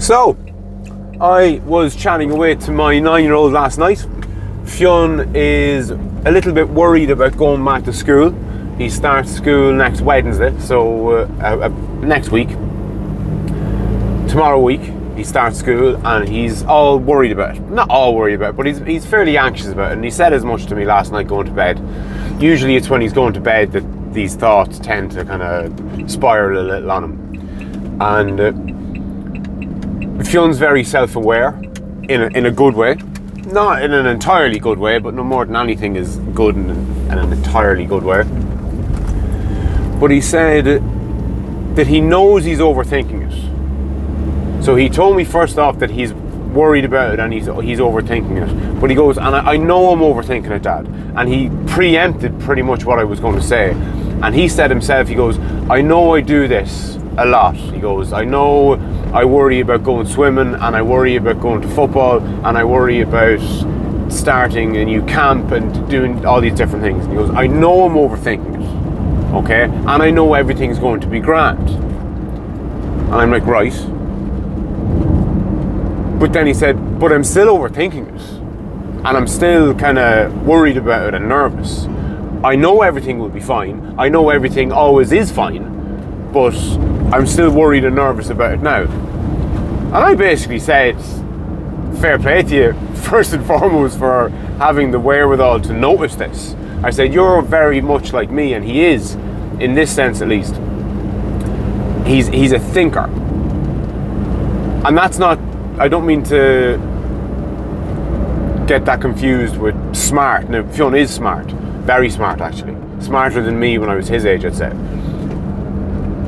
So, I was chatting away to my 9-year-old last night. Fionn is a little bit worried about going back to school. He starts school next Wednesday, so next week. Tomorrow week, he starts school and he's all worried about it. Not all worried about it, but he's fairly anxious about it. And he said as much to me last night going to bed. Usually it's when he's going to bed that these thoughts tend to kind of spiral a little on him. And Fionn's very self-aware in a good way. Not in an entirely good way, but no more than anything is good in an entirely good way. But he said that he knows he's overthinking it. So he told me first off that he's worried about it and he's overthinking it. But he goes, and I know I'm overthinking it, Dad. And he preempted pretty much what I was going to say. And he said himself, he goes, I know I do this a lot. He goes, I know I worry about going swimming, and I worry about going to football, and I worry about starting a new camp and doing all these different things. And he goes, I know I'm overthinking it, okay? And I know everything's going to be grand. And I'm like, right. But then he said, but I'm still overthinking it. And I'm still kind of worried about it and nervous. I know everything will be fine. I know everything always is fine. But I'm still worried and nervous about it now. And I basically said, fair play to you, first and foremost, for having the wherewithal to notice this. I said, you're very much like me, and he is, in this sense at least. He's a thinker. And that's not, I don't mean to get that confused with smart. Now, Fionn is smart. Very smart, actually. Smarter than me when I was his age, I'd say.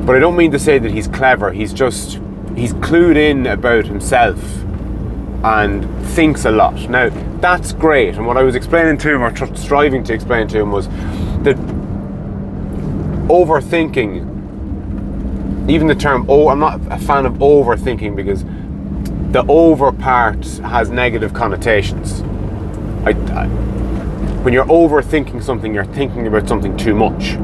But I don't mean to say that he's clever. He's clued in about himself and thinks a lot. Now, that's great. And what I was explaining to him, or striving to explain to him, was that overthinking, even the term, I'm not a fan of overthinking because the over part has negative connotations. When you're overthinking something, you're thinking about something too much.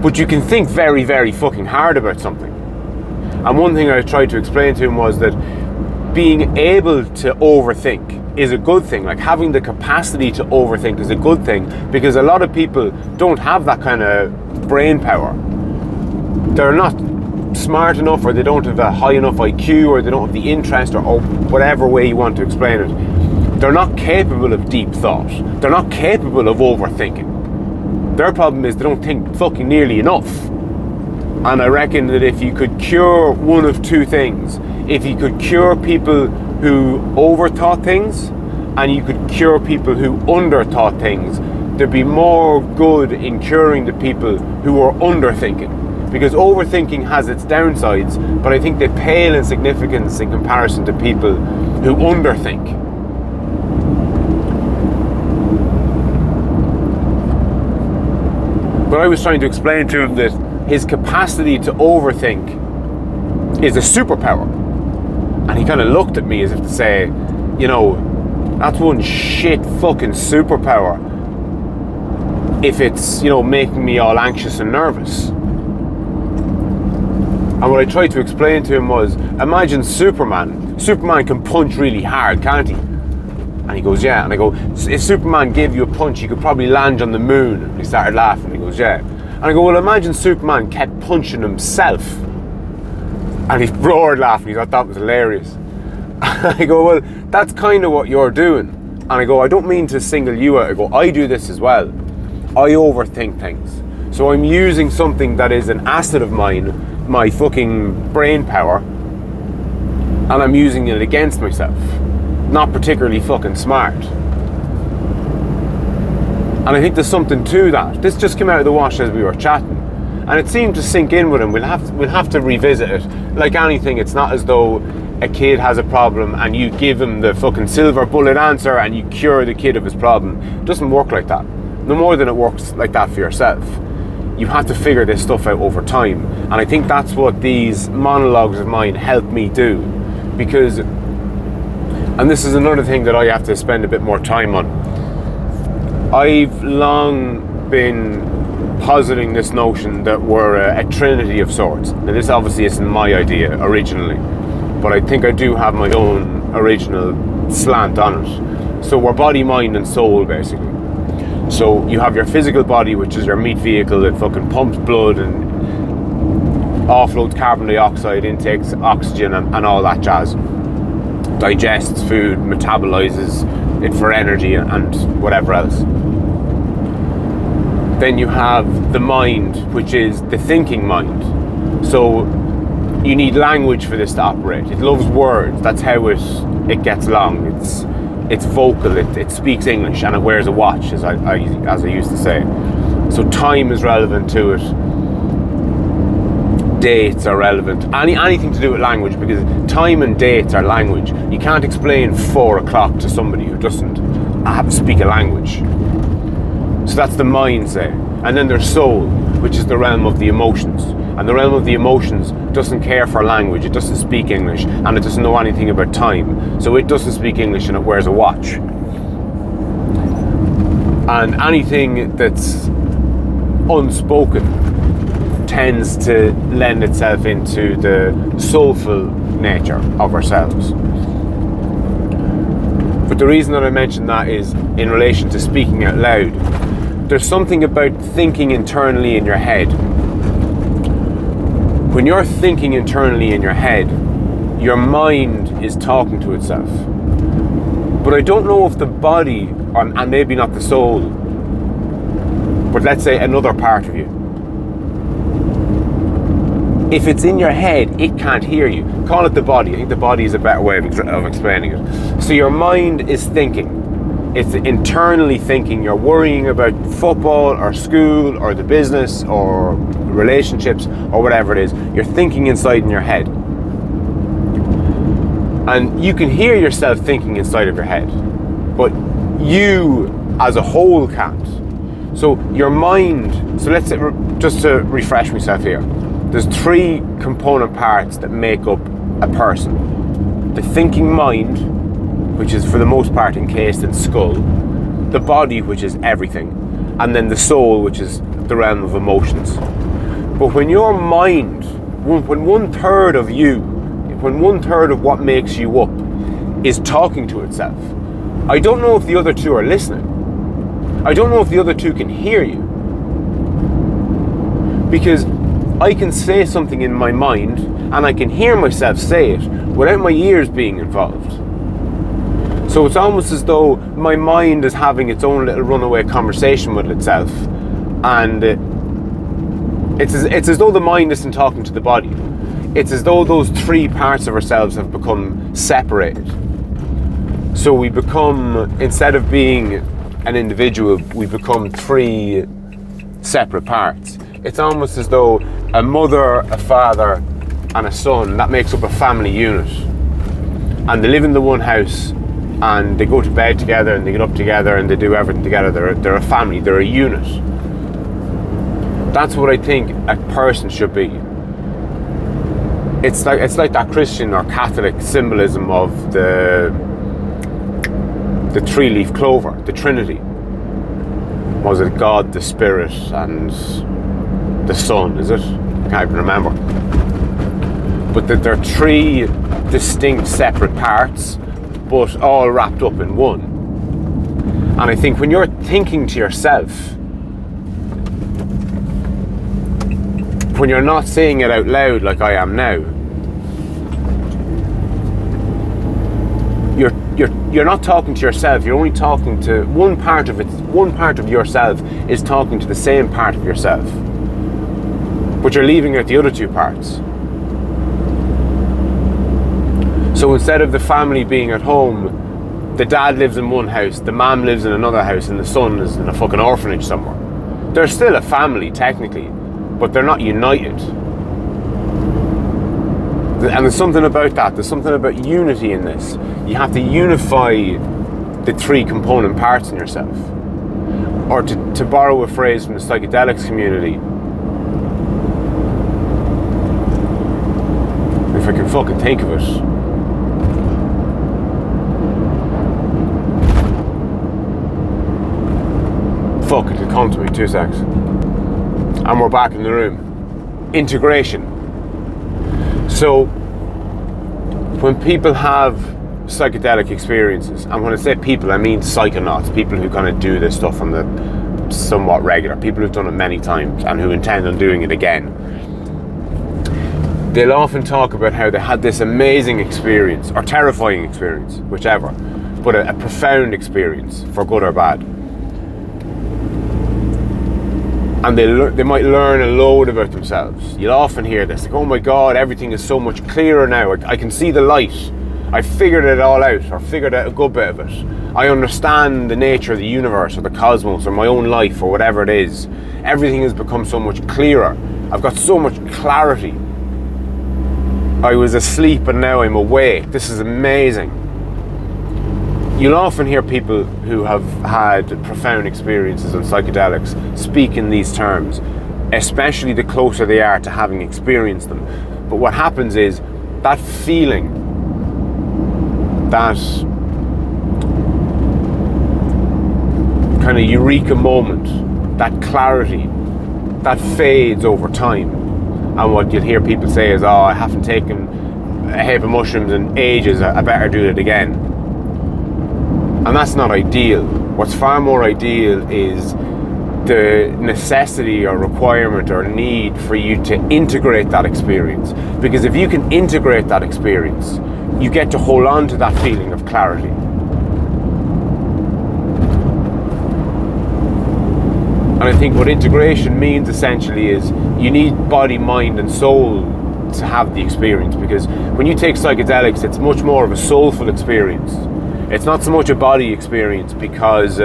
But you can think very, very fucking hard about something. And one thing I tried to explain to him was that being able to overthink is a good thing. Like, having the capacity to overthink is a good thing, because a lot of people don't have that kind of brain power. They're not smart enough, or they don't have a high enough IQ, or they don't have the interest, or whatever way you want to explain it. They're not capable of deep thought. They're not capable of overthinking. Their problem is they don't think fucking nearly enough. And I reckon that if you could cure one of two things, if you could cure people who overthought things, and you could cure people who underthought things, there'd be more good in curing the people who are underthinking. Because overthinking has its downsides, but I think they pale in significance in comparison to people who underthink. But I was trying to explain to him that his capacity to overthink is a superpower. And he kind of looked at me as if to say, you know, that's one shit fucking superpower if it's, you know, making me all anxious and nervous. And what I tried to explain to him was, imagine Superman. Superman can punch really hard, can't he? And he goes, yeah. And I go, if Superman gave you a punch, he could probably land on the moon. And he started laughing. He goes, yeah. And I go, well, imagine Superman kept punching himself. And he roared laughing. He thought that was hilarious. And I go, well, that's kind of what you're doing. And I go, I don't mean to single you out. I go, I do this as well. I overthink things. So I'm using something that is an asset of mine, my fucking brain power, and I'm using it against myself. Not particularly fucking smart. And I think there's something to that. This just came out of the wash as we were chatting, and it seemed to sink in with him. We'll have to revisit it. Like anything, it's not as though a kid has a problem and you give him the fucking silver bullet answer and you cure the kid of his problem. It doesn't work like that. No more than it works like that for yourself. You have to figure this stuff out over time. And I think that's what these monologues of mine help me do. Because, and this is another thing that I have to spend a bit more time on, I've long been positing this notion that we're a trinity of sorts. Now, this obviously isn't my idea originally, but I think I do have my own original slant on it. So we're body, mind, and soul, basically. So you have your physical body, which is your meat vehicle that fucking pumps blood and offloads carbon dioxide, intakes oxygen and all that jazz. Digests food, metabolizes it for energy and whatever else. Then you have the mind, which is the thinking mind. So you need language for this to operate. It loves words. That's how it gets along. It's vocal. It speaks English and it wears a watch, as I used to say. So time is relevant to it. Dates are relevant. Anything to do with language, because time and dates are language. You can't explain 4 o'clock to somebody who doesn't speak a language. So that's the mind, say. And then there's soul, which is the realm of the emotions. And the realm of the emotions doesn't care for language. It doesn't speak English, and it doesn't know anything about time. So it doesn't speak English, and it wears a watch. And anything that's unspoken tends to lend itself into the soulful nature of ourselves. But the reason that I mention that is in relation to speaking out loud. There's something about thinking internally in your head. When you're thinking internally in your head, your mind is talking to itself. But I don't know if the body, and maybe not the soul, but let's say another part of you, if it's in your head, it can't hear you. Call it the body. I think the body is a better way of explaining it. So your mind is thinking. It's internally thinking. You're worrying about football or school or the business or relationships or whatever it is. You're thinking inside in your head. And you can hear yourself thinking inside of your head. But you as a whole can't. So your mind, so let's say, just to refresh myself here, there's 3 component parts that make up a person. The thinking mind, which is for the most part encased in skull, the body, which is everything, and then the soul, which is the realm of emotions. But when your mind, when 1/3 of you, when 1/3 of what makes you up is talking to itself, I don't know if the other 2 are listening. I don't know if the other 2 can hear you. Because I can say something in my mind and I can hear myself say it without my ears being involved. So it's almost as though my mind is having its own little runaway conversation with itself, and it's as though the mind isn't talking to the body. It's as though those 3 parts of ourselves have become separated. So we become, instead of being an individual, we become 3 separate parts. It's almost as though a mother, a father, and a son, that makes up a family unit. And they live in the one house, and they go to bed together, and they get up together, and they do everything together. They're a family, they're a unit. That's what I think a person should be. It's like that Christian or Catholic symbolism of the 3-leaf clover, the Trinity. Was it God, the Spirit, and the Son, is it? I can't even remember. But that they're 3 distinct separate parts, but all wrapped up in one. And I think when you're thinking to yourself, when you're not saying it out loud like I am now, you're not talking to yourself. You're only talking to one part of it. One part of yourself is talking to the same part of yourself, but you're leaving out the other 2 parts. So instead of the family being at home, the dad lives in one house, the mom lives in another house, and the son is in a fucking orphanage somewhere. They're still a family technically, but they're not united. And there's something about that. There's something about unity in this. You have to unify the 3 component parts in yourself. Or to borrow a phrase from the psychedelics community, if I can fucking think of it. Fuck, it'll come to me, 2 seconds. And we're back in the room. Integration. So when people have psychedelic experiences, and when I say people, I mean psychonauts, people who kind of do this stuff on the somewhat regular, people who've done it many times and who intend on doing it again, they'll often talk about how they had this amazing experience, or terrifying experience, whichever, but a profound experience, for good or bad. And they might learn a load about themselves. You'll often hear this, like, oh my God, everything is so much clearer now. I can see the light. I figured it all out, or figured out a good bit of it. I understand the nature of the universe, or the cosmos, or my own life, or whatever it is. Everything has become so much clearer. I've got so much clarity. I was asleep and now I'm awake. This is amazing. You'll often hear people who have had profound experiences on psychedelics speak in these terms, especially the closer they are to having experienced them. But what happens is that feeling, that kind of eureka moment, that clarity, that fades over time. And what you'll hear people say is, oh, I haven't taken a heap of mushrooms in ages, I better do it again. And that's not ideal. What's far more ideal is the necessity or requirement or need for you to integrate that experience. Because if you can integrate that experience, you get to hold on to that feeling of clarity. And I think what integration means essentially is you need body, mind and soul to have the experience, because when you take psychedelics, it's much more of a soulful experience. It's not so much a body experience, because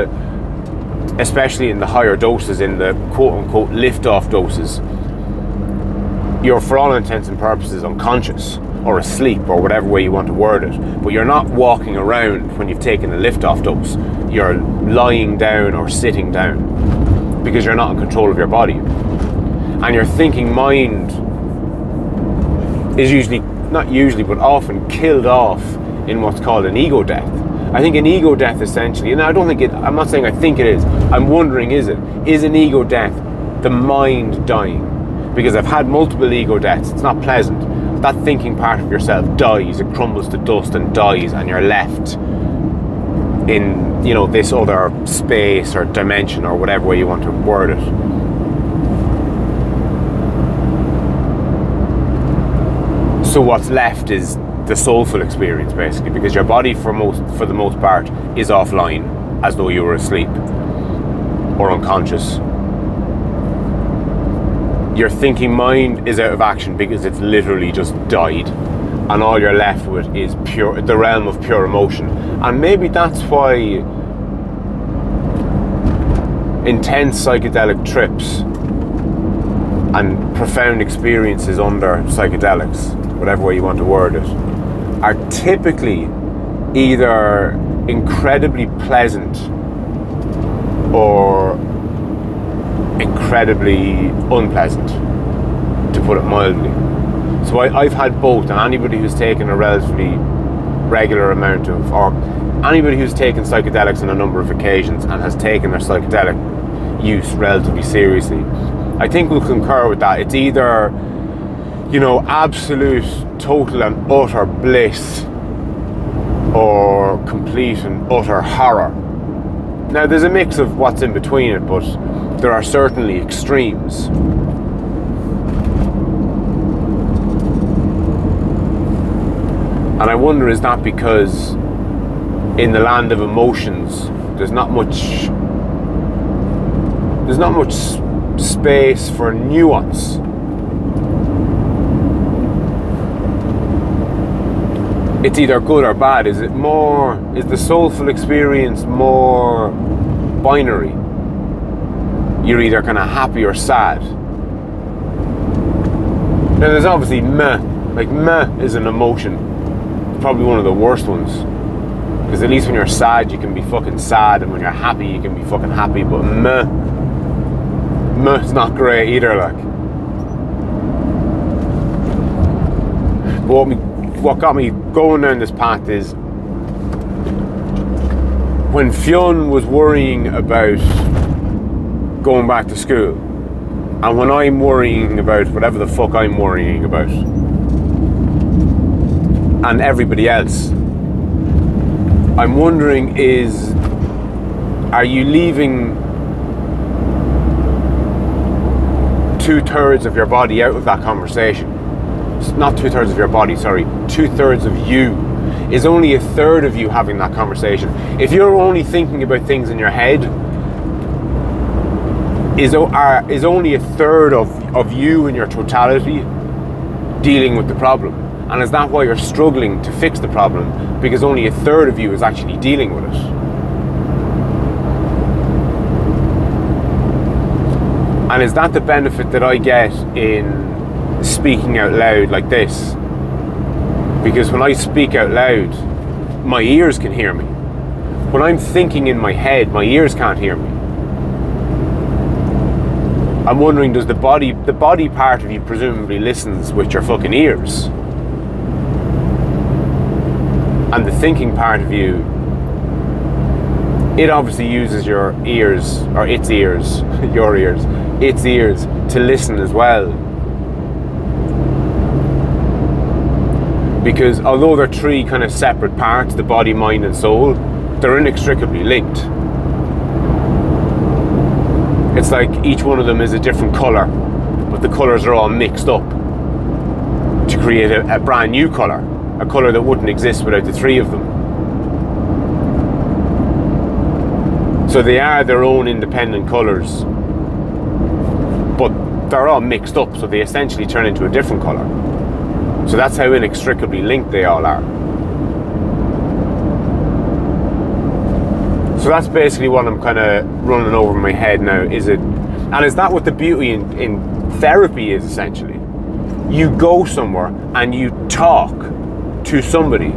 especially in the higher doses, in the quote-unquote lift-off doses, you're for all intents and purposes unconscious or asleep or whatever way you want to word it, but you're not walking around when you've taken a lift-off dose. You're lying down or sitting down because you're not in control of your body. And your thinking mind is but often killed off in what's called an ego death. I think an ego death essentially, and I'm not saying I think it is, I'm wondering, is an ego death the mind dying? Because I've had multiple ego deaths, it's not pleasant. That thinking part of yourself dies, it crumbles to dust and dies, and you're left in, this other space or dimension or whatever way you want to word it. So what's left is the soulful experience, basically, because your body for the most part is offline, as though you were asleep or unconscious. Your thinking mind is out of action because it's literally just died, and all you're left with is the realm of pure emotion. And maybe that's why intense psychedelic trips and profound experiences under psychedelics, whatever way you want to word it, are typically either incredibly pleasant or incredibly unpleasant, to put it mildly. So I've had both, and anybody who's taken a relatively regular amount of, or anybody who's taken psychedelics on a number of occasions and has taken their psychedelic use relatively seriously, I think will concur with that. It's either, absolute, total and utter bliss, or complete and utter horror. Now, there's a mix of what's in between it, but there are certainly extremes. And I wonder, is that because in the land of emotions, there's not much space for nuance? It's either good or bad. Is the soulful experience more binary? You're either kind of happy or sad. Now, there's obviously meh. Like, meh is an emotion. It's probably one of the worst ones. Because at least when you're sad, you can be fucking sad, and when you're happy, you can be fucking happy. But meh's not great either, like. But what got me going down this path is when Fionn was worrying about going back to school, And when I'm worrying about whatever the fuck I'm worrying about, and everybody else, I'm wondering are you leaving 2/3 of your body out of that conversation? Not 2/3 of your body, sorry, 2/3 of you. Is only 1/3 of you having that conversation? If you're only thinking about things in your head, is only 1/3 of you in your totality dealing with the problem? And is that why you're struggling to fix the problem? Because only 1/3 of you is actually dealing with it. And is that the benefit that I get in speaking out loud like this? Because when I speak out loud, my ears can hear me. When I'm thinking in my head, my ears can't hear me. I'm wondering, does the body part of you presumably listens with your fucking ears? And the thinking part of you, it obviously uses your ears, or its ears, your ears, its ears to listen as well. Because although they're three kind of separate parts, the body, mind and soul, they're inextricably linked. It's like each one of them is a different colour, but the colours are all mixed up to create a brand new colour, a colour that wouldn't exist without the three of them. So they are their own independent colours, but they're all mixed up, so they essentially turn into a different colour. So that's how inextricably linked they all are. So that's basically what I'm kind of running over in my head now. Is that what the beauty in therapy is, essentially? You go somewhere and you talk to somebody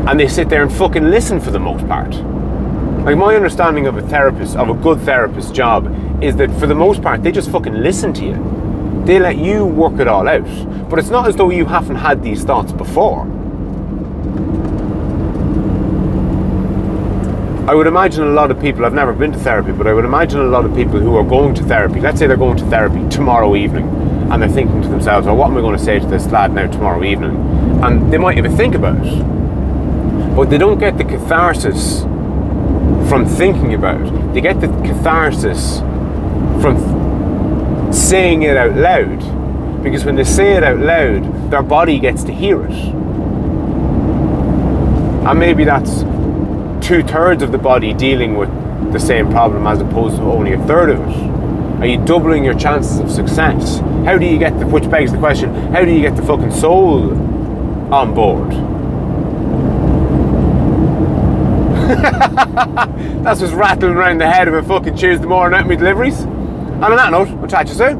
and they sit there and fucking listen for the most part. Like, my understanding of a good therapist's job is that for the most part they just fucking listen to you. They let you work it all out. But it's not as though you haven't had these thoughts before. I would imagine a lot of people, I've never been to therapy, but I would imagine a lot of people who are going to therapy, let's say they're going to therapy tomorrow evening, and they're thinking to themselves, well, what am I going to say to this lad now tomorrow evening? And they might even think about it. But they don't get the catharsis from thinking about it. They get the catharsis from saying it out loud. Because when they say it out loud, their body gets to hear it. And maybe that's 2/3 of the body dealing with the same problem as opposed to only 1/3 of it. Are you doubling your chances of success? How do you get which begs the question, how do you get the fucking soul on board? That's what's rattling around the head of a fucking Tuesday morning out in my deliveries. And on that note, I'll chat to you soon.